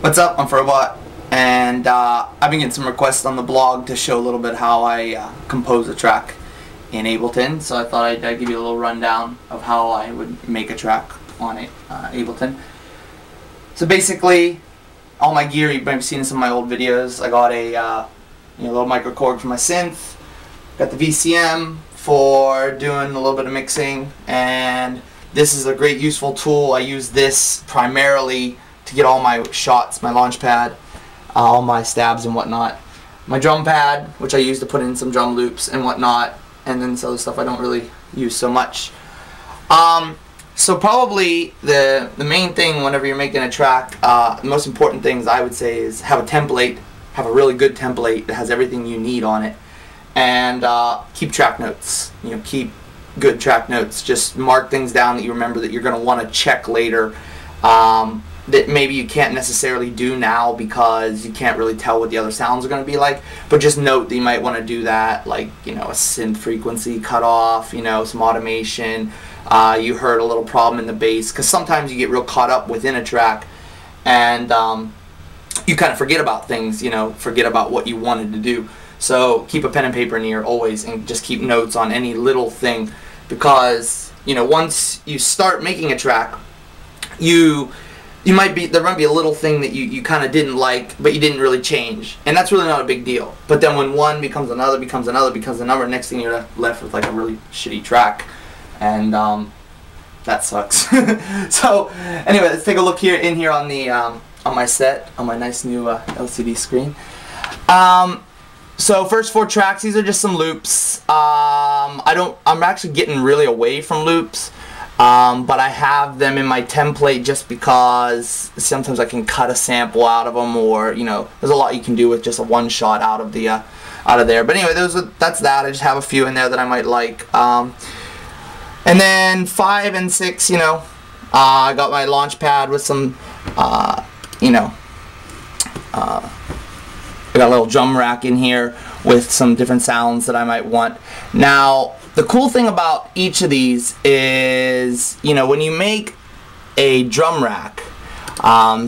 What's up? I'm FroBot, and I've been getting some requests on the blog to show a little bit how I compose a track in Ableton, so I thought I'd give you a little rundown of how I would make a track on Ableton. So basically, all my gear, you've maybe seen in some of my old videos. I got a little microKORG for my synth, got the VCM for doing a little bit of mixing, and this is a great useful tool. I use this primarily to get all my shots, my launch pad, all my stabs and whatnot. My drum pad, which I use to put in some drum loops and whatnot, and then this other stuff I don't really use so much. So probably the main thing whenever you're making a track, the most important things I would say is have a template, have a really good template that has everything you need on it, and keep track notes. Keep good track notes. Just mark things down that you remember that you're going to want to check later. That maybe you can't necessarily do now because you can't really tell what the other sounds are going to be like, but just note that you might want to do that, like a synth frequency cutoff, some automation. You heard a little problem in the bass, because sometimes you get real caught up within a track and you kind of forget about things, forget about what you wanted to do. So keep a pen and paper near always, and just keep notes on any little thing, because once you start making a track, there might be a little thing that you kind of didn't like, but you didn't really change, and that's really not a big deal. But then when one becomes another, becomes another, becomes another, next thing you're left with like a really shitty track, and that sucks. So anyway, let's take a look here on the on my set, on my nice new LCD screen. So first 4 tracks, these are just some loops. I'm actually getting really away from loops. But I have them in my template just because sometimes I can cut a sample out of them, or there's a lot you can do with just a one shot out of there. But anyway, that's that. I just have a few in there that I might like. And then 5 and 6, I got my launch pad with some, I got a little drum rack in here with some different sounds that I might want. Now, the cool thing about each of these is, when you make a drum rack,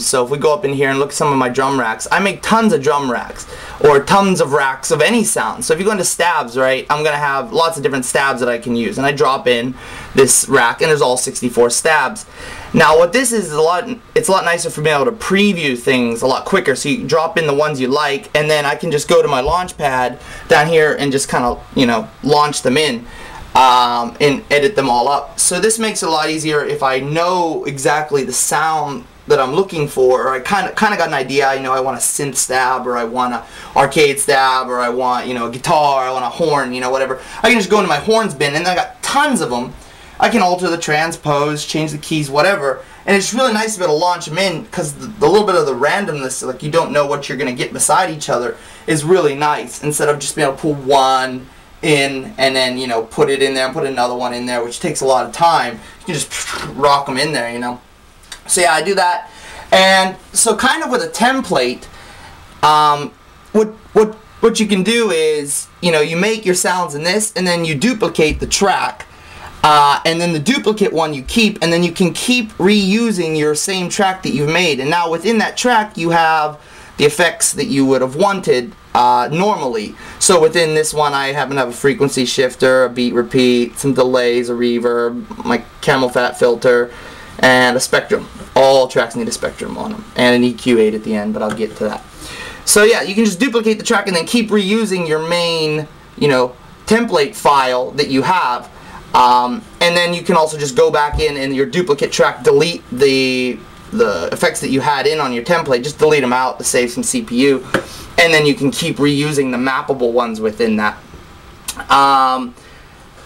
so if we go up in here and look at some of my drum racks, I make tons of drum racks, or tons of racks of any sound. So if you go into stabs, right, I'm going to have lots of different stabs that I can use, and I drop in this rack, and there's all 64 stabs. Now what this is it's a lot nicer for being able to preview things a lot quicker, so you can drop in the ones you like, and then I can just go to my launch pad down here and just kind of, launch them in. And edit them all up. So this makes it a lot easier if I know exactly the sound that I'm looking for, or I kind of got an idea. I want a synth stab, or I want an arcade stab, or I want a guitar, I want a horn, whatever. I can just go into my horns bin, and I got tons of them. I can alter the transpose, change the keys, whatever, and it's really nice to be able to launch them in, because the little bit of the randomness, like you don't know what you're going to get beside each other, is really nice, instead of just being able to pull one in and then put it in there and put another one in there, which takes a lot of time. You can just rock them in there, So yeah, I do that. And so kind of with a template, what you can do is you make your sounds in this, and then you duplicate the track, and then the duplicate one you keep, and then you can keep reusing your same track that you've made. And now within that track you have the effects that you would have wanted normally. So within this one I happen to have a frequency shifter, a beat repeat, some delays, a reverb, my camel fat filter, and a spectrum. All tracks need a spectrum on them, and an EQ8 at the end, but I'll get to that. So yeah, you can just duplicate the track and then keep reusing your main template file that you have, and then you can also just go back in and your duplicate track, delete the effects that you had in on your template, just delete them out to save some CPU, and then you can keep reusing the mappable ones within that.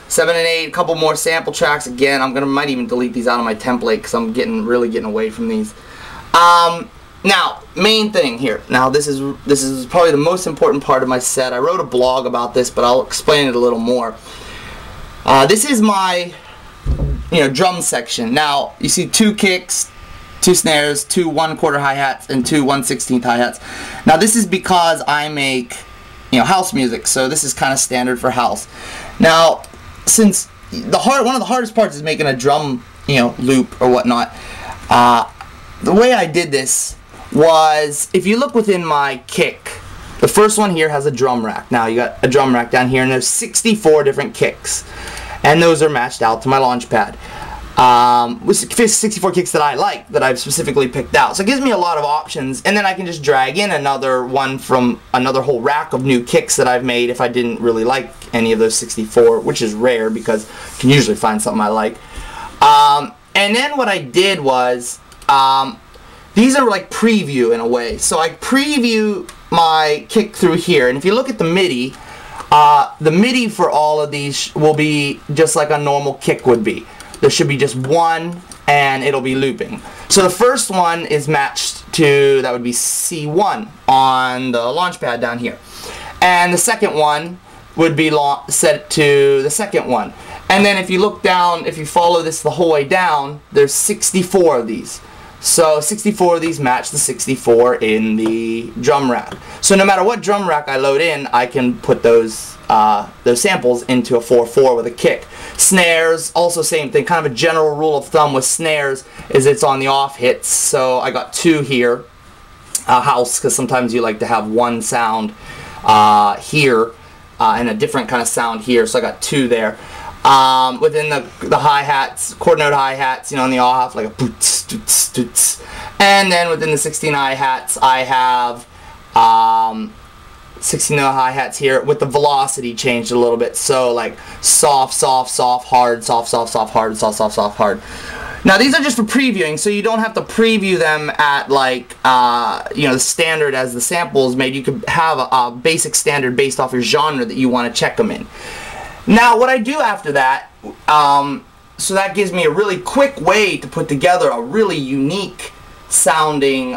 7 and 8, a couple more sample tracks. Again, might even delete these out of my template, because I'm really getting away from these. Now, main thing here. Now this is probably the most important part of my set. I wrote a blog about this, but I'll explain it a little more. This is my drum section. Now you see 2 kicks, 2 snares, 2 1/4 hi-hats, and 2 1/16 hi-hats. Now this is because I make house music, so this is kind of standard for house. Now, since one of the hardest parts is making a drum loop or whatnot, the way I did this was, if you look within my kick, the first one here has a drum rack. Now you got a drum rack down here, and there's 64 different kicks, and those are matched out to my launch pad. With 64 kicks that I like, that I've specifically picked out. So it gives me a lot of options, and then I can just drag in another one from another whole rack of new kicks that I've made if I didn't really like any of those 64, which is rare because I can usually find something I like. And then what I did was, these are like preview in a way. So I preview my kick through here, and if you look at the MIDI for all of these will be just like a normal kick would be. There should be just one, and it'll be looping. So the first one is matched to, that would be C1 on the launch pad down here. And the second one would be set to the second one. And then if you look down, if you follow this the whole way down, there's 64 of these. So 64 of these match the 64 in the drum rack. So no matter what drum rack I load in, I can put those samples into a 4/4 with a kick. Snares, also same thing. Kind of a general rule of thumb with snares is it's on the off hits. So I got 2 here, house, because sometimes you like to have one sound here and a different kind of sound here. So I got 2 there. Within the hi-hats, quarter note hi-hats, you know, on the off, like a boots, doots, doots. And then within the 16 hi-hats, I have 16 hi-hats here with the velocity changed a little bit. So like soft, soft, soft, hard, soft, soft, soft, hard, soft, soft, soft, hard. Now these are just for previewing, so you don't have to preview them at like, you know, the standard as the sample is made. You could have a basic standard based off your genre that you want to check them in. Now what I do after that, so that gives me a really quick way to put together a really unique sounding